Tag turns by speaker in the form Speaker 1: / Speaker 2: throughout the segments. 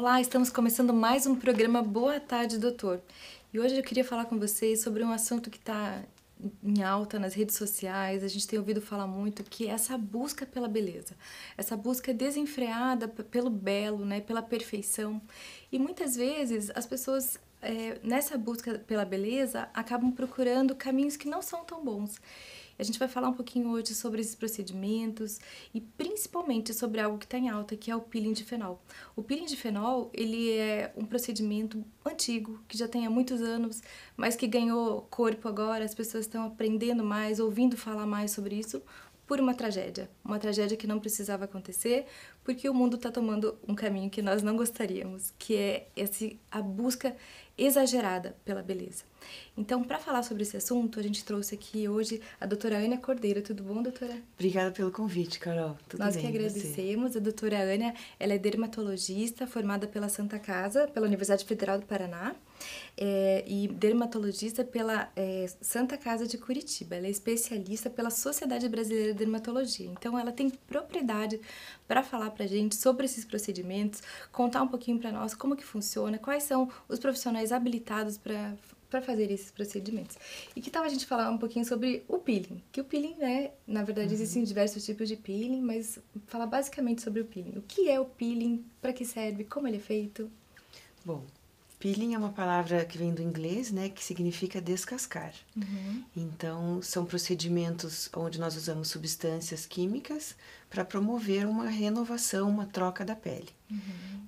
Speaker 1: Olá, estamos começando mais um programa Boa Tarde, Doutor. E hoje eu queria falar com vocês sobre um assunto que está em alta nas redes sociais, a gente tem ouvido falar muito, que é essa busca pela beleza, essa busca desenfreada pelo belo, né, pela perfeição. E muitas vezes as pessoas, nessa busca pela beleza, acabam procurando caminhos que não são tão bons. A gente vai falar um pouquinho hoje sobre esses procedimentos e principalmente sobre algo que está em alta, que é o peeling de fenol. O peeling de fenol, ele é um procedimento antigo, que já tem há muitos anos, mas que ganhou corpo agora, as pessoas estão aprendendo mais, ouvindo falar mais sobre isso, por uma tragédia que não precisava acontecer, porque o mundo está tomando um caminho que nós não gostaríamos, que é a busca exagerada pela beleza. Então, para falar sobre esse assunto, a gente trouxe aqui hoje a doutora Ânia Cordeiro. Tudo bom, doutora?
Speaker 2: Obrigada pelo convite, Carol. Tudo
Speaker 1: Nós
Speaker 2: bem,
Speaker 1: que agradecemos. A doutora Ânia, ela é dermatologista, formada pela Santa Casa, pela Universidade Federal do Paraná, e dermatologista pela Santa Casa de Curitiba. Ela é especialista pela Sociedade Brasileira de Dermatologia. Então, ela tem propriedade para falar para a gente sobre esses procedimentos, contar um pouquinho para nós como que funciona, quais são os profissionais habilitados para fazer esses procedimentos. E que tal a gente falar um pouquinho sobre o peeling? Que o peeling, né, na verdade existem diversos tipos de peeling, mas falar basicamente sobre o peeling. O que é o peeling, para que serve, como ele é feito?
Speaker 2: Bom, peeling é uma palavra que vem do inglês, né, que significa descascar. Então, são procedimentos onde nós usamos substâncias químicas para promover uma renovação, uma troca da pele.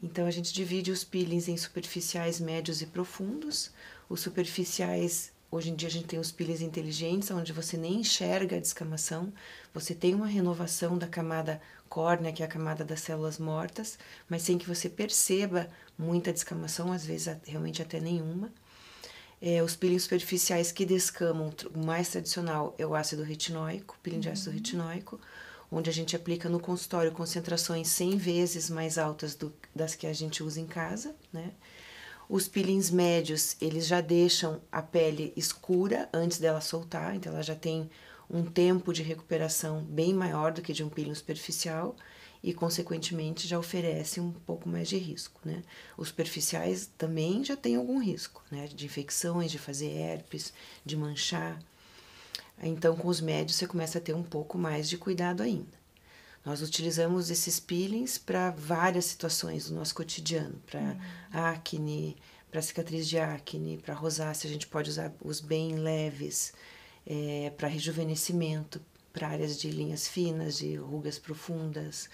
Speaker 2: Então, a gente divide os peelings em superficiais, médios e profundos. Os superficiais, hoje em dia a gente tem os peelings inteligentes, onde você nem enxerga a descamação, você tem uma renovação da camada córnea, que é a camada das células mortas, mas sem que você perceba muita descamação, às vezes realmente até nenhuma. Os peelings superficiais que descamam, o mais tradicional é o ácido retinóico, peeling de ácido retinóico, onde a gente aplica no consultório concentrações 100 vezes mais altas das que a gente usa em casa, né? Os peelings médios, eles já deixam a pele escura antes dela soltar, então ela já tem um tempo de recuperação bem maior do que de um peeling superficial e, consequentemente, já oferece um pouco mais de risco, né? Os superficiais também já têm algum risco, né? De infecções, de fazer herpes, de manchar. Então, com os médios, você começa a ter um pouco mais de cuidado ainda. Nós utilizamos esses peelings para várias situações do nosso cotidiano, para acne, para cicatriz de acne, para rosácea, a gente pode usar os bem leves, para rejuvenescimento, para áreas de linhas finas, de rugas profundas,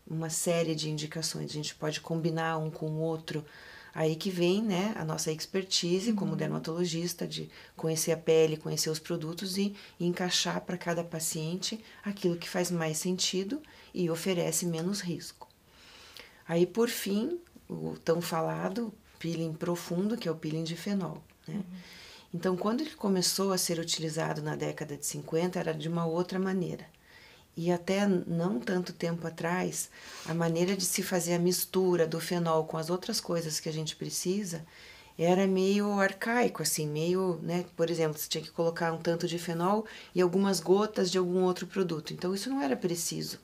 Speaker 2: uma série de indicações. A gente pode combinar um com o outro. Aí que vem, né, a nossa expertise como dermatologista de conhecer a pele, conhecer os produtos e encaixar para cada paciente aquilo que faz mais sentido e oferece menos risco. Aí, por fim, o tão falado peeling profundo, que é o peeling de fenol, né? Então, quando ele começou a ser utilizado na década de 50, era de uma outra maneira. E até não tanto tempo atrás, a maneira de se fazer a mistura do fenol com as outras coisas que a gente precisa era meio arcaico, assim, meio, né? Por exemplo, você tinha que colocar um tanto de fenol e algumas gotas de algum outro produto. Então, isso não era preciso.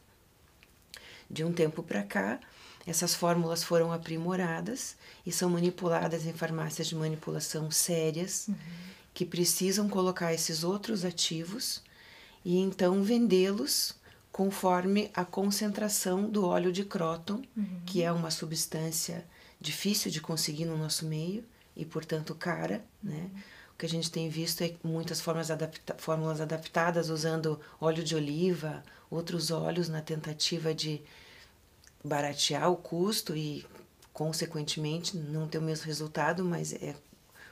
Speaker 2: De um tempo para cá, essas fórmulas foram aprimoradas e são manipuladas em farmácias de manipulação sérias, que precisam colocar esses outros ativos e então vendê-los conforme a concentração do óleo de cróton, que é uma substância difícil de conseguir no nosso meio e, portanto, cara, né? O que a gente tem visto é muitas fórmulas adaptadas usando óleo de oliva, outros óleos na tentativa de baratear o custo e, consequentemente, não ter o mesmo resultado, mas é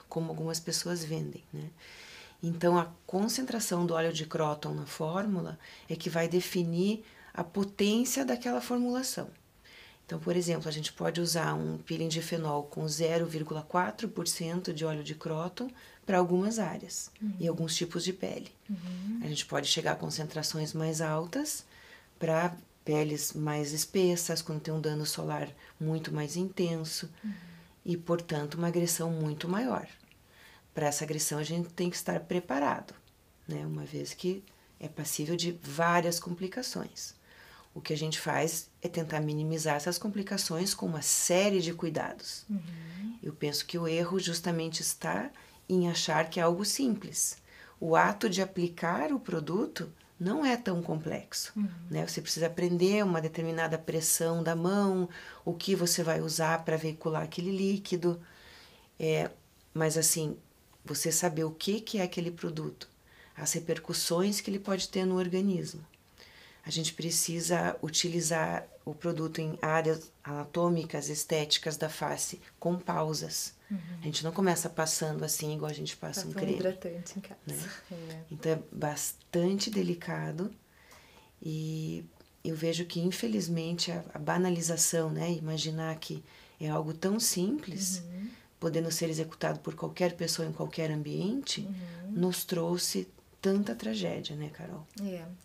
Speaker 2: como algumas pessoas vendem, né? Então, a concentração do óleo de cróton na fórmula é que vai definir a potência daquela formulação. Então, por exemplo, a gente pode usar um peeling de fenol com 0,4% de óleo de cróton para algumas áreas e alguns tipos de pele. A gente pode chegar a concentrações mais altas para peles mais espessas, quando tem um dano solar muito mais intenso e, portanto, uma agressão muito maior. Para essa agressão a gente tem que estar preparado, né? Uma vez que é passível de várias complicações. O que a gente faz é tentar minimizar essas complicações com uma série de cuidados. Eu penso que o erro justamente está em achar que é algo simples. O ato de aplicar o produto não é tão complexo, né? Você precisa aprender uma determinada pressão da mão, o que você vai usar para veicular aquele líquido. Mas assim, você saber o que é aquele produto, as repercussões que ele pode ter no organismo. A gente precisa utilizar o produto em áreas anatômicas, estéticas da face, com pausas. A gente não começa passando assim, igual a gente passa um creme.
Speaker 1: Hidratante em casa.
Speaker 2: Né? Então é bastante delicado e eu vejo que, infelizmente, a banalização, né? Imaginar que é algo tão simples, podendo ser executado por qualquer pessoa em qualquer ambiente, nos trouxe tanta tragédia, né, Carol?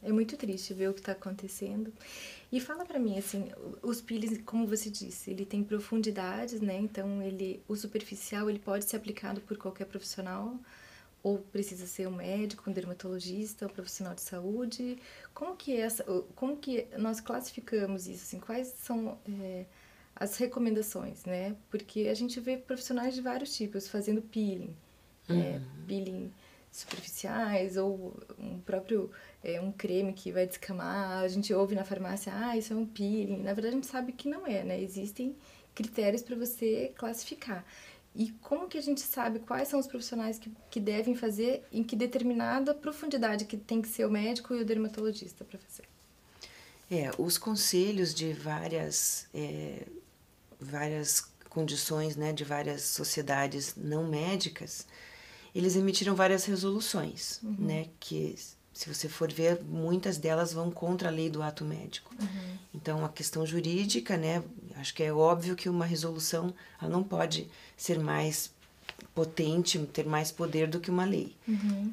Speaker 1: É muito triste ver o que está acontecendo. E fala pra mim, assim, os peelings, como você disse, ele tem profundidades, né? Então, o superficial, ele pode ser aplicado por qualquer profissional, ou precisa ser um médico, um dermatologista, um profissional de saúde. Como que nós classificamos isso, assim? Quais são as recomendações, né? Porque a gente vê profissionais de vários tipos fazendo peeling, peeling superficiais ou um creme que vai descamar. A gente ouve na farmácia, isso é um peeling. Na verdade, a gente sabe que não é, né? Existem critérios para você classificar. E como que a gente sabe quais são os profissionais que devem fazer, em que determinada profundidade que tem que ser o médico e o dermatologista para fazer?
Speaker 2: Os conselhos de várias condições, né, de várias sociedades não médicas, eles emitiram várias resoluções, né, que, se você for ver, muitas delas vão contra a lei do ato médico. Então, a questão jurídica, né, acho que é óbvio que uma resolução ela não pode ser mais potente, ter mais poder do que uma lei.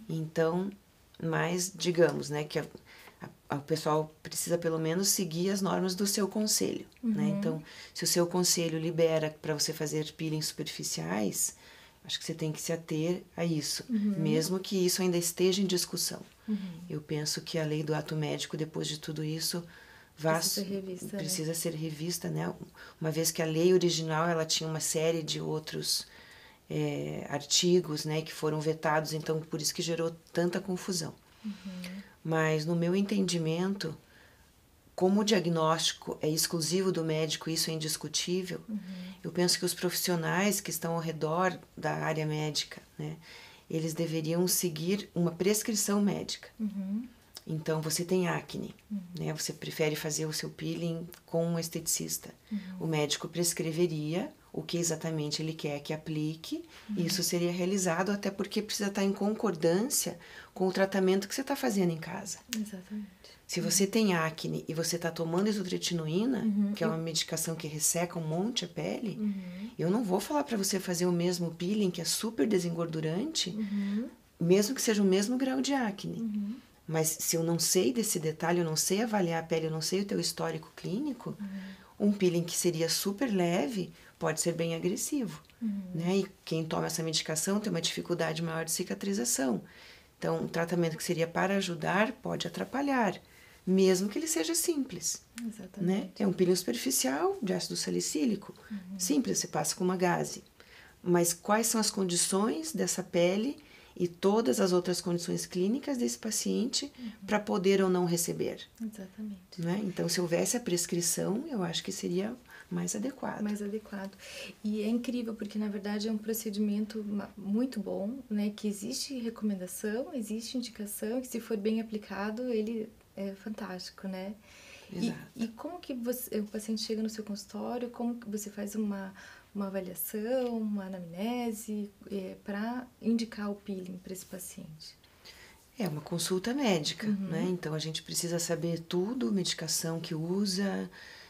Speaker 2: Então, mas digamos, né, que o pessoal precisa pelo menos seguir as normas do seu conselho, né? Então, se o seu conselho libera para você fazer peelings superficiais, acho que você tem que se ater a isso, mesmo que isso ainda esteja em discussão. Eu penso que a lei do ato médico, depois de tudo isso, precisa ser revista, né? Uma vez que a lei original ela tinha uma série de outros artigos, né, que foram vetados, então por isso que gerou tanta confusão. Mas no meu entendimento, como o diagnóstico é exclusivo do médico, isso é indiscutível, eu penso que os profissionais que estão ao redor da área médica, né, eles deveriam seguir uma prescrição médica. Então, você tem acne, né, você prefere fazer o seu peeling com um esteticista. O médico prescreveria o que exatamente ele quer que aplique, e isso seria realizado, até porque precisa estar em concordância com o tratamento que você está fazendo em casa.
Speaker 1: Exatamente.
Speaker 2: Se você tem acne e você está tomando isotretinoína, que é uma medicação que resseca um monte a pele, eu não vou falar para você fazer o mesmo peeling, que é super desengordurante, mesmo que seja o mesmo grau de acne. Mas se eu não sei desse detalhe, eu não sei avaliar a pele, eu não sei o teu histórico clínico, um peeling que seria super leve pode ser bem agressivo, né? E quem toma essa medicação tem uma dificuldade maior de cicatrização. Então, um tratamento que seria para ajudar pode atrapalhar, mesmo que ele seja simples.
Speaker 1: Exatamente.
Speaker 2: Né? É um peeling superficial de ácido salicílico. Simples, você passa com uma gaze. Mas quais são as condições dessa pele e todas as outras condições clínicas desse paciente para poder ou não receber?
Speaker 1: Exatamente.
Speaker 2: Né? Então, se houvesse a prescrição, eu acho que seria mais adequado.
Speaker 1: Mais adequado. E é incrível, porque na verdade é um procedimento muito bom, né? Que existe recomendação, existe indicação, que se for bem aplicado, ele é fantástico, né?
Speaker 2: Exato.
Speaker 1: E como que o paciente chega no seu consultório, como que você faz uma avaliação, uma anamnese, para indicar o peeling para esse paciente?
Speaker 2: É uma consulta médica, né? Então a gente precisa saber tudo, medicação que usa,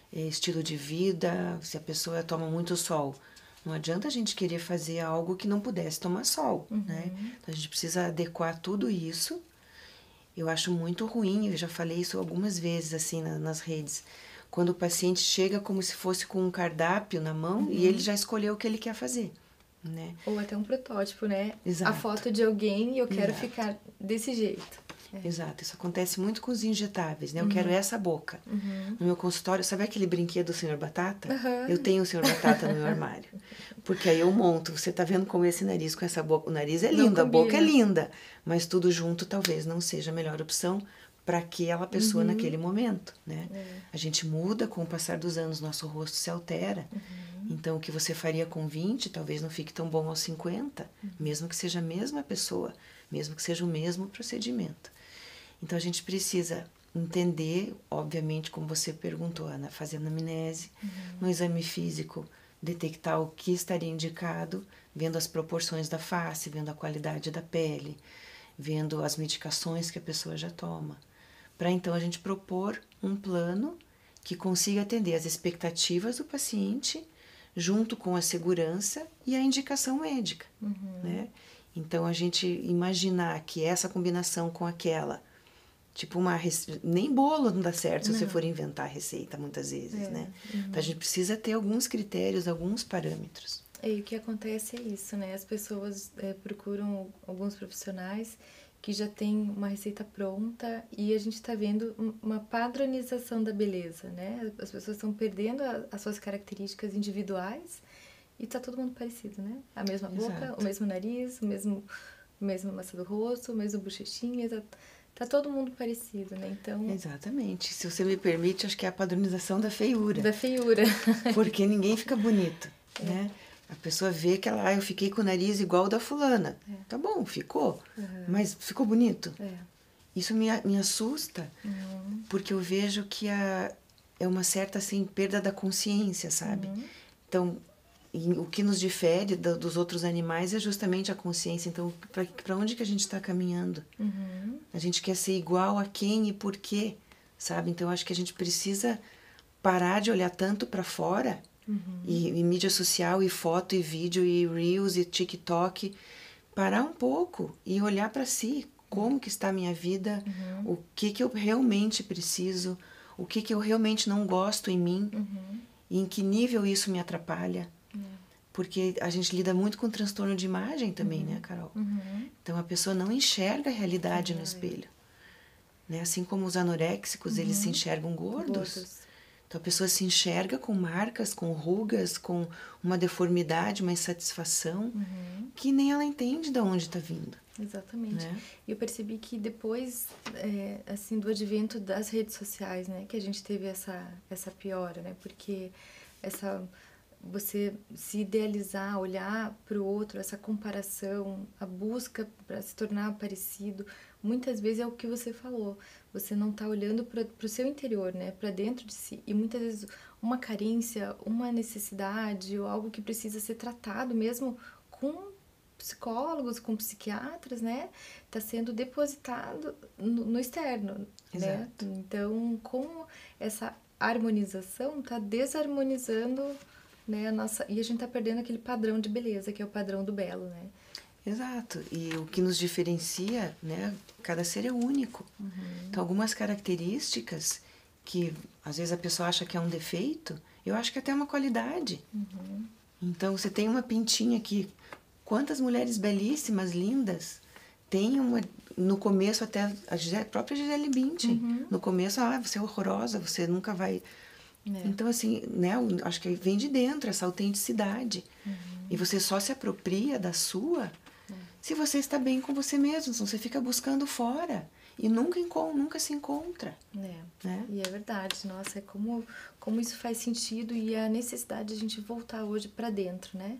Speaker 2: estilo de vida, se a pessoa toma muito sol. Não adianta a gente querer fazer algo que não pudesse tomar sol, né? Então a gente precisa adequar tudo isso. Eu acho muito ruim, eu já falei isso algumas vezes assim nas redes, quando o paciente chega como se fosse com um cardápio na mão e ele já escolheu o que ele quer fazer, né?
Speaker 1: Ou até um protótipo, né?
Speaker 2: Exato.
Speaker 1: A foto de alguém e eu quero ficar desse jeito.
Speaker 2: Exato. Isso acontece muito com os injetáveis, né? Eu quero essa boca. No meu consultório, sabe aquele brinquedo do Senhor Batata? Eu tenho o Senhor Batata no meu armário. Porque aí eu monto. Você tá vendo como esse nariz com essa boca... O nariz é lindo, a boca é linda. Mas tudo junto talvez não seja a melhor opção para aquela pessoa naquele momento, né? A gente muda com o passar dos anos, nosso rosto se altera. Então, o que você faria com 20, talvez não fique tão bom aos 50, mesmo que seja a mesma pessoa, mesmo que seja o mesmo procedimento. Então, a gente precisa entender, obviamente, como você perguntou, Ana, fazendo anamnese, no exame físico, detectar o que estaria indicado, vendo as proporções da face, vendo a qualidade da pele, vendo as medicações que a pessoa já toma, para então a gente propor um plano que consiga atender as expectativas do paciente, junto com a segurança e a indicação médica, né? Então, a gente imaginar que essa combinação com aquela, tipo nem bolo não dá certo se você for inventar a receita, muitas vezes, né? Então, a gente precisa ter alguns critérios, alguns parâmetros.
Speaker 1: E o que acontece é isso, né? As pessoas procuram alguns profissionais que já têm uma receita pronta e a gente está vendo uma padronização da beleza, né? As pessoas estão perdendo as suas características individuais e tá todo mundo parecido, né? A mesma boca, o mesmo nariz, o mesmo maçã do rosto, o mesmo bochechinha, tá todo mundo parecido, né? Então...
Speaker 2: Exatamente. Se você me permite, acho que é a padronização da feiura.
Speaker 1: Da feiura.
Speaker 2: Porque ninguém fica bonito, né? A pessoa vê que eu fiquei com o nariz igual o da fulana. Tá bom, ficou. Mas ficou bonito? Isso me assusta, porque eu vejo que é uma certa, assim, perda da consciência, sabe? Então, o que nos difere dos outros animais é justamente a consciência. Então, para onde que a gente está caminhando? A gente quer ser igual a quem e por quê, sabe? Então, eu acho que a gente precisa parar de olhar tanto para fora, e mídia social, e foto, e vídeo, e Reels, e TikTok, parar um pouco e olhar para si, como que está a minha vida, o que eu realmente preciso, o que eu realmente não gosto em mim, e em que nível isso me atrapalha. Porque a gente lida muito com transtorno de imagem também, né, Carol? Então, a pessoa não enxerga a realidade no espelho. Né? Assim como os anoréxicos, eles se enxergam gordos. Então, a pessoa se enxerga com marcas, com rugas, com uma deformidade, uma insatisfação, que nem ela entende de onde está vindo.
Speaker 1: Exatamente.
Speaker 2: Né?
Speaker 1: E eu percebi que depois, assim, do advento das redes sociais, né, que a gente teve essa piora, né, porque você se idealizar, olhar para o outro, essa comparação, a busca para se tornar parecido, muitas vezes é o que você falou. Você não está olhando para o seu interior, né, para dentro de si. E muitas vezes uma carência, uma necessidade ou algo que precisa ser tratado mesmo com psicólogos, com psiquiatras, né, está sendo depositado no externo, né? Então, com essa harmonização, está desarmonizando, né, e a gente está perdendo aquele padrão de beleza, que é o padrão do belo, né?
Speaker 2: Exato. E o que nos diferencia, né, cada ser é único. Então, algumas características que às vezes a pessoa acha que é um defeito, eu acho que até é uma qualidade. Então, você tem uma pintinha aqui. Quantas mulheres belíssimas, lindas, tem no começo até a própria Gisele Bündchen. No começo, você é horrorosa, você nunca vai... Então, assim, né, acho que vem de dentro essa autenticidade. E você só se apropria da sua se você está bem com você mesmo, senão você fica buscando fora e nunca se encontra. Né?
Speaker 1: E é verdade, nossa, como isso faz sentido e a necessidade de a gente voltar hoje para dentro, né?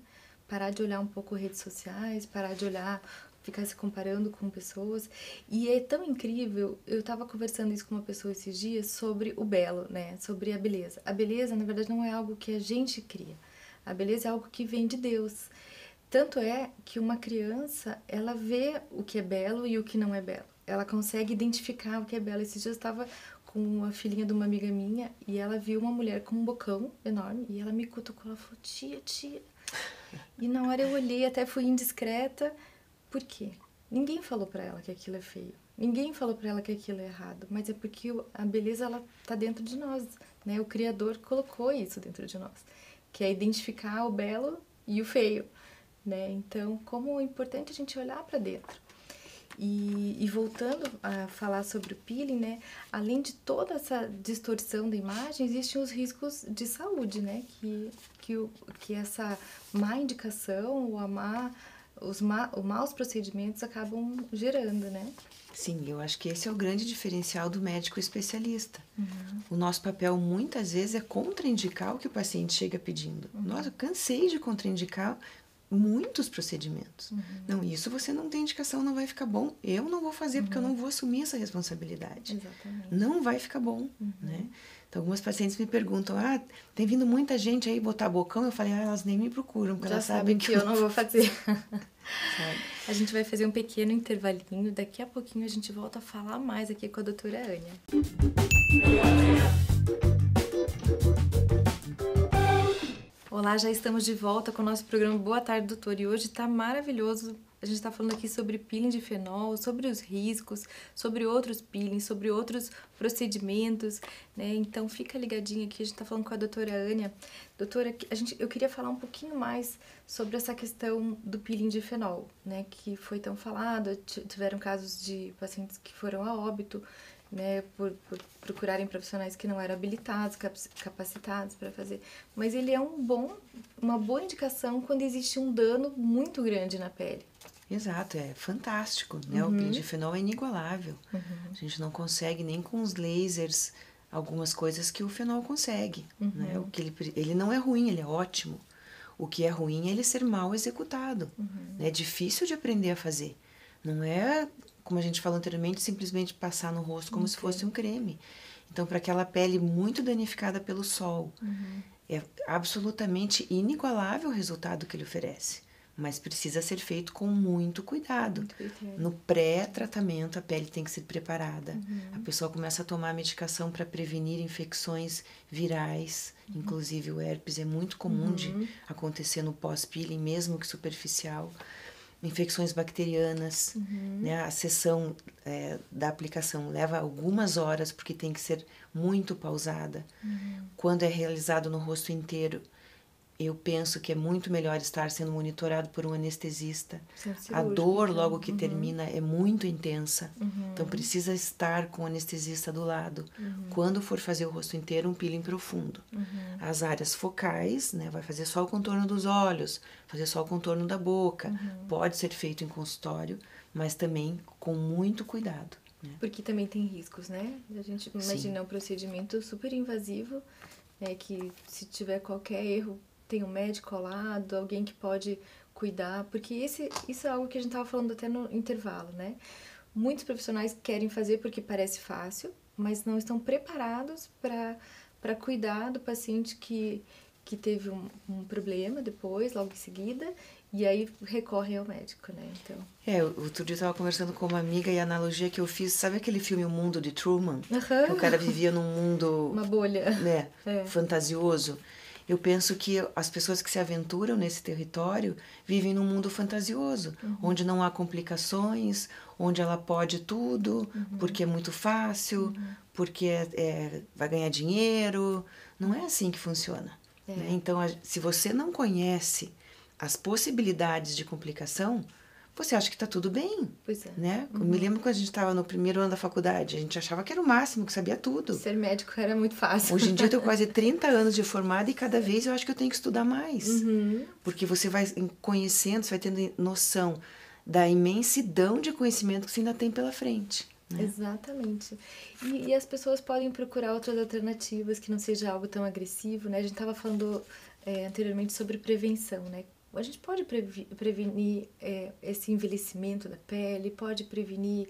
Speaker 1: Parar de olhar um pouco redes sociais, parar de olhar, ficar se comparando com pessoas. E é tão incrível, eu estava conversando isso com uma pessoa esses dias sobre o belo, né? Sobre a beleza. A beleza, na verdade, não é algo que a gente cria. A beleza é algo que vem de Deus. Tanto é que uma criança, ela vê o que é belo e o que não é belo. Ela consegue identificar o que é belo. Esses dias eu estava com a filhinha de uma amiga minha e ela viu uma mulher com um bocão enorme e ela me cutucou, ela falou, tia. E na hora eu olhei, até fui indiscreta. Por quê? Ninguém falou pra ela que aquilo é feio. Ninguém falou pra ela que aquilo é errado. Mas é porque a beleza, ela tá dentro de nós, né? O Criador colocou isso dentro de nós. Que é identificar o belo e o feio, né? Então, como é importante a gente olhar pra dentro. E voltando a falar sobre o peeling, né? Além de toda essa distorção da imagem, existem os riscos de saúde, né? Que essa má indicação ou os maus procedimentos acabam gerando, né?
Speaker 2: Sim, eu acho que esse é o grande diferencial do médico especialista.
Speaker 1: Uhum.
Speaker 2: O nosso papel, muitas vezes, é contraindicar o que o paciente chega pedindo. Nossa, eu cansei de contraindicar muitos procedimentos. Não, isso você não tem indicação, não vai ficar bom. Eu não vou fazer porque eu não vou assumir essa responsabilidade.
Speaker 1: Exatamente.
Speaker 2: Não vai ficar bom, né? Então, algumas pacientes me perguntam, tem vindo muita gente aí botar bocão? Eu falei, elas nem me procuram, porque
Speaker 1: Já
Speaker 2: elas sabem
Speaker 1: que eu não vou fazer.
Speaker 2: Sabe?
Speaker 1: A gente vai fazer um pequeno intervalinho. Daqui a pouquinho a gente volta a falar mais aqui com a doutora Ania. Olá, já estamos de volta com o nosso programa Boa Tarde, Doutor. E hoje está maravilhoso. A gente está falando aqui sobre peeling de fenol, sobre os riscos, sobre outros peelings, sobre outros procedimentos, né? Então fica ligadinho aqui, a gente está falando com a doutora Ania. Doutora, eu queria falar um pouquinho mais sobre essa questão do peeling de fenol, né? Que foi tão falado, tiveram casos de pacientes que foram a óbito, né, por procurarem profissionais que não eram habilitados, capacitados para fazer. Mas ele é uma boa indicação quando existe um dano muito grande na pele.
Speaker 2: Exato, é fantástico, né? O peeling de fenol é inigualável. A gente não consegue nem com os lasers algumas coisas que o fenol consegue, né? O que ele não é ruim, ele é ótimo. O que é ruim é ele ser mal executado. É difícil de aprender a fazer. Não é, como a gente falou anteriormente, simplesmente passar no rosto como se fosse um creme. Então, para aquela pele muito danificada pelo sol, é absolutamente inigualável o resultado que ele oferece. Mas precisa ser feito com muito cuidado. No pré-tratamento, a pele tem que ser preparada. A pessoa começa a tomar medicação para prevenir infecções virais. Inclusive, o herpes é muito comum de acontecer no pós-peeling, mesmo que superficial. Infecções bacterianas, né? A sessão da aplicação leva algumas horas, porque tem que ser muito pausada. Quando é realizado no rosto inteiro, eu penso que é muito melhor estar sendo monitorado por um anestesista. A dor, logo que termina, é muito intensa. Então, precisa estar com o anestesista do lado. Quando for fazer o rosto inteiro, um peeling profundo. As áreas focais, né, vai fazer só o contorno dos olhos, fazer só o contorno da boca. Pode ser feito em consultório, mas também com muito cuidado. Né?
Speaker 1: Porque também tem riscos, né? A gente imagina um procedimento super invasivo, né, que se tiver qualquer erro, tem um médico ao lado, alguém que pode cuidar, porque isso é algo que a gente estava falando até no intervalo, né? Muitos profissionais querem fazer porque parece fácil, mas não estão preparados para cuidar do paciente que teve um problema depois, logo em seguida, e aí recorrem ao médico, né? Então...
Speaker 2: outro dia eu estava conversando com uma amiga e a analogia que eu fiz, sabe aquele filme O Mundo de Truman? Que o cara vivia num mundo...
Speaker 1: Uma bolha.
Speaker 2: Né, fantasioso. Eu penso que as pessoas que se aventuram nesse território vivem num mundo fantasioso, onde não há complicações, onde ela pode tudo, porque é muito fácil, porque vai ganhar dinheiro. Não é assim que funciona. Né? Então, se você não conhece as possibilidades de complicação, você acha que está tudo bem.
Speaker 1: Pois é.
Speaker 2: Né? Eu me lembro quando a gente estava no primeiro ano da faculdade, a gente achava que era o máximo, que sabia tudo.
Speaker 1: Ser médico era muito fácil.
Speaker 2: Hoje em dia eu tenho quase 30 anos de formada e cada vez eu acho que eu tenho que estudar mais. Porque você vai conhecendo, você vai tendo noção da imensidão de conhecimento que você ainda tem pela frente. Né?
Speaker 1: Exatamente. E as pessoas podem procurar outras alternativas que não seja algo tão agressivo, né? A gente estava falando anteriormente sobre prevenção, né? A gente pode prevenir esse envelhecimento da pele, pode prevenir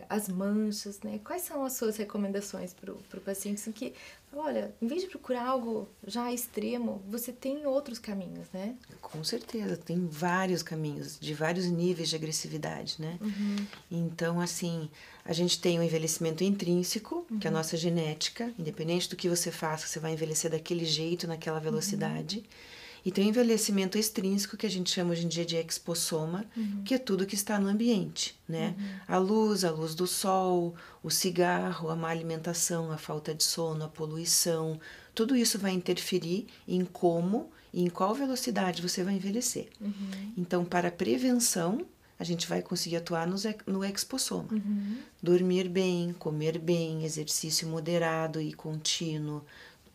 Speaker 1: as manchas, né? Quais são as suas recomendações para o paciente? Assim, que, olha, em vez de procurar algo já extremo, você tem outros caminhos, né?
Speaker 2: Com certeza, tem vários caminhos, de vários níveis de agressividade, né? Então, assim, a gente tem o envelhecimento intrínseco, que é a nossa genética, independente do que você faça, você vai envelhecer daquele jeito, naquela velocidade. E tem o envelhecimento extrínseco, que a gente chama hoje em dia de expossoma, que é tudo que está no ambiente, né? A luz do sol, o cigarro, a má alimentação, a falta de sono, a poluição, tudo isso vai interferir em como e em qual velocidade você vai envelhecer. Então, para a prevenção, a gente vai conseguir atuar no expossoma. Dormir bem, comer bem, exercício moderado e contínuo.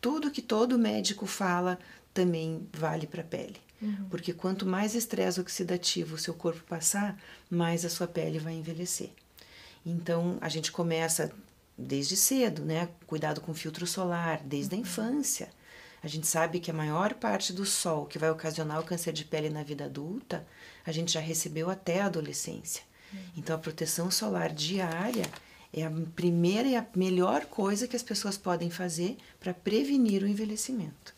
Speaker 2: Tudo que todo médico fala também vale para a pele. Porque quanto mais estresse oxidativo o seu corpo passar, mais a sua pele vai envelhecer. Então, a gente começa desde cedo, né? Cuidado com filtro solar, desde a infância. A gente sabe que a maior parte do sol que vai ocasionar o câncer de pele na vida adulta, a gente já recebeu até a adolescência. Então, a proteção solar diária é a primeira e a melhor coisa que as pessoas podem fazer para prevenir o envelhecimento.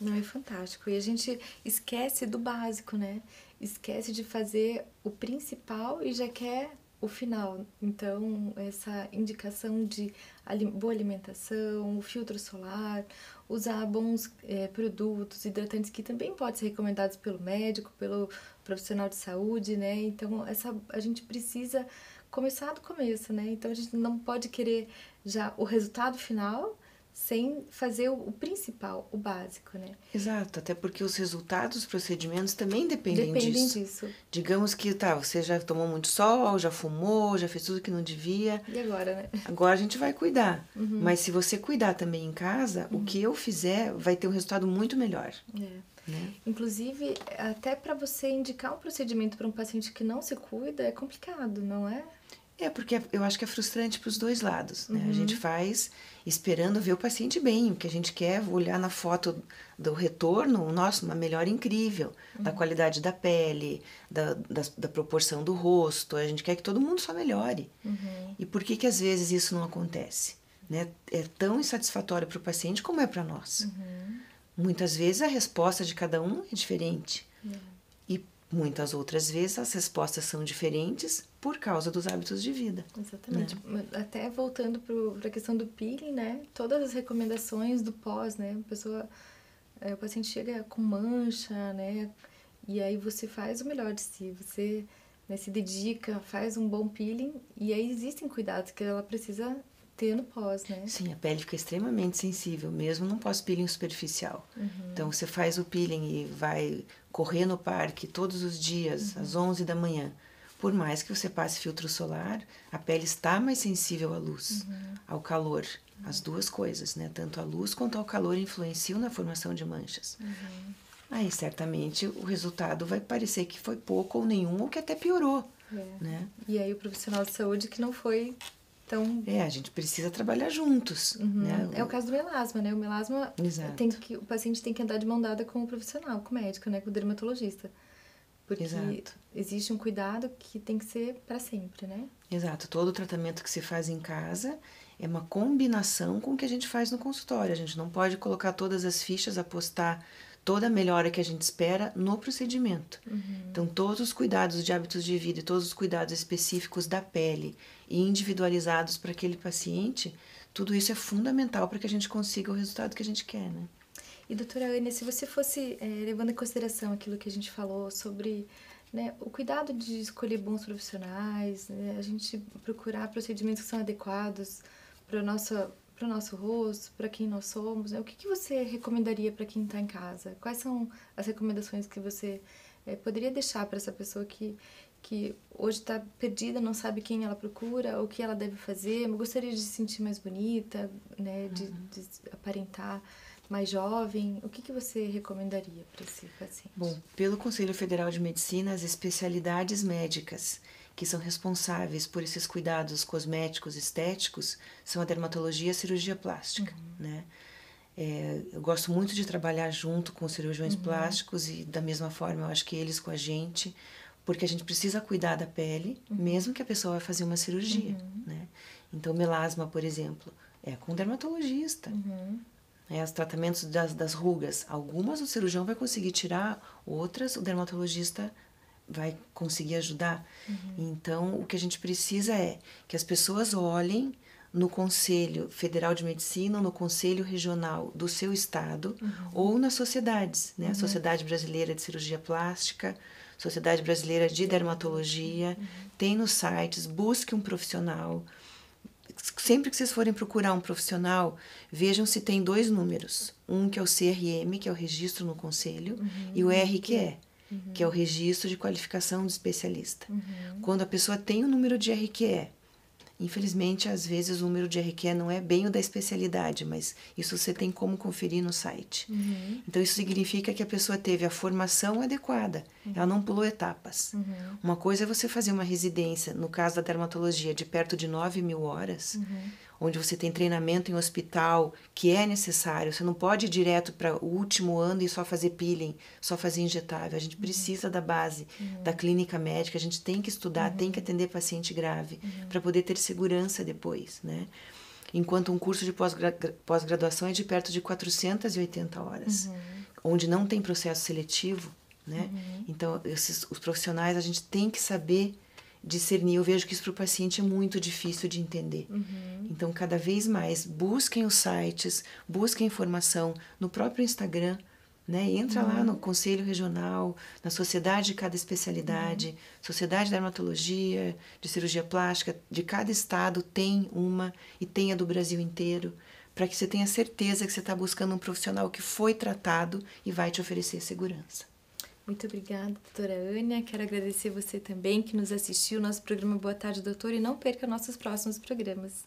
Speaker 1: Não, é fantástico. E a gente esquece do básico, né? Esquece de fazer o principal e já quer o final. Então, essa indicação de boa alimentação, o filtro solar, usar bons produtos hidratantes que também podem ser recomendados pelo médico, pelo profissional de saúde, né? Então, a gente precisa começar do começo, né? Então, a gente não pode querer já o resultado final sem fazer o principal, o básico, né?
Speaker 2: Exato, até porque os resultados dos procedimentos também dependem disso. Digamos que você já tomou muito sol, já fumou, já fez tudo que não devia.
Speaker 1: E agora, né?
Speaker 2: Agora a gente vai cuidar. Mas se você cuidar também em casa, o que eu fizer vai ter um resultado muito melhor. Né?
Speaker 1: Inclusive, até para você indicar um procedimento para um paciente que não se cuida é complicado, não é?
Speaker 2: Porque eu acho que é frustrante para os dois lados, né? A gente faz esperando ver o paciente bem, o que a gente quer olhar na foto do retorno, nossa, uma melhora incrível, da qualidade da pele, da proporção do rosto, a gente quer que todo mundo só melhore. E por que às vezes isso não acontece? Né? É tão insatisfatório para o paciente como é para nós. Muitas vezes a resposta de cada um é diferente. E muitas outras vezes as respostas são diferentes por causa dos hábitos de vida.
Speaker 1: Exatamente. Né? Até voltando para a questão do peeling, né? Todas as recomendações do pós, né? O paciente chega com mancha, né? E aí você faz o melhor de si. Você, né, se dedica, faz um bom peeling. E aí existem cuidados que ela precisa ter no pós, né?
Speaker 2: Sim, a pele fica extremamente sensível, mesmo no pós-peeling superficial. Então, você faz o peeling e vai correr no parque todos os dias, às 11 da manhã. Por mais que você passe filtro solar, a pele está mais sensível à luz, ao calor. As duas coisas, né? Tanto a luz quanto ao calor influenciam na formação de manchas. Aí, certamente, o resultado vai parecer que foi pouco ou nenhum, ou que até piorou. Né?
Speaker 1: E aí, o profissional de saúde que não foi tão...
Speaker 2: a gente precisa trabalhar juntos. Né?
Speaker 1: É o caso do melasma, né? O melasma, o paciente tem que andar de mão dada com o profissional, com o médico, né? Com o dermatologista. Porque existe um cuidado que tem que ser para sempre, né?
Speaker 2: Exato. Todo o tratamento que se faz em casa é uma combinação com o que a gente faz no consultório. A gente não pode colocar todas as fichas, apostar toda a melhora que a gente espera no procedimento. Então, todos os cuidados de hábitos de vida e todos os cuidados específicos da pele e individualizados para aquele paciente, tudo isso é fundamental para que a gente consiga o resultado que a gente quer, né?
Speaker 1: E, doutora Ania, se você fosse levando em consideração aquilo que a gente falou sobre, né, o cuidado de escolher bons profissionais, né, a gente procurar procedimentos que são adequados para o nosso rosto, para quem nós somos, né, o que você recomendaria para quem está em casa? Quais são as recomendações que você poderia deixar para essa pessoa que hoje está perdida, não sabe quem ela procura, o que ela deve fazer, gostaria de se sentir mais bonita, né, de aparentar mais jovem, o que você recomendaria para esse paciente?
Speaker 2: Bom, pelo Conselho Federal de Medicina, as especialidades médicas que são responsáveis por esses cuidados cosméticos, estéticos, são a dermatologia e a cirurgia plástica, né? Eu gosto muito de trabalhar junto com cirurgiões plásticos e, da mesma forma, eu acho que eles com a gente, porque a gente precisa cuidar da pele, mesmo que a pessoa vai fazer uma cirurgia, né? Então, melasma, por exemplo, é com um dermatologista. Os tratamentos das rugas, algumas o cirurgião vai conseguir tirar, outras o dermatologista vai conseguir ajudar. Então, o que a gente precisa é que as pessoas olhem no Conselho Federal de Medicina, no Conselho Regional do seu estado, ou nas sociedades, né? A Sociedade Brasileira de Cirurgia Plástica, Sociedade Brasileira de Dermatologia, tem nos sites, busque um profissional. Sempre que vocês forem procurar um profissional, vejam se tem 2 números. Um que é o CRM, que é o registro no conselho, e o RQE, que é o registro de qualificação de especialista. Quando a pessoa tem o número de RQE, infelizmente, às vezes o número de RQE não é bem o da especialidade, mas isso você tem como conferir no site. Então, isso significa que a pessoa teve a formação adequada, ela não pulou etapas. Uma coisa é você fazer uma residência, no caso da dermatologia, de perto de 9.000 horas, onde você tem treinamento em hospital, que é necessário. Você não pode ir direto para o último ano e só fazer peeling, só fazer injetável. A gente precisa da base da clínica médica, a gente tem que estudar, tem que atender paciente grave, para poder ter segurança depois, né? Enquanto um curso de pós-graduação é de perto de 480 horas, onde não tem processo seletivo, né? Então, os profissionais, a gente tem que saber discernir. Eu vejo que isso para o paciente é muito difícil de entender. Então, cada vez mais, busquem os sites, busquem informação no próprio Instagram, né? Entra lá no Conselho Regional, na sociedade de cada especialidade, Sociedade de Dermatologia, de Cirurgia Plástica, de cada estado tem uma e tem a do Brasil inteiro, para que você tenha certeza que você está buscando um profissional que foi tratado e vai te oferecer segurança.
Speaker 1: Muito obrigada, doutora Ânia. Quero agradecer você também que nos assistiu ao nosso programa Boa Tarde, Doutor, e não perca nossos próximos programas.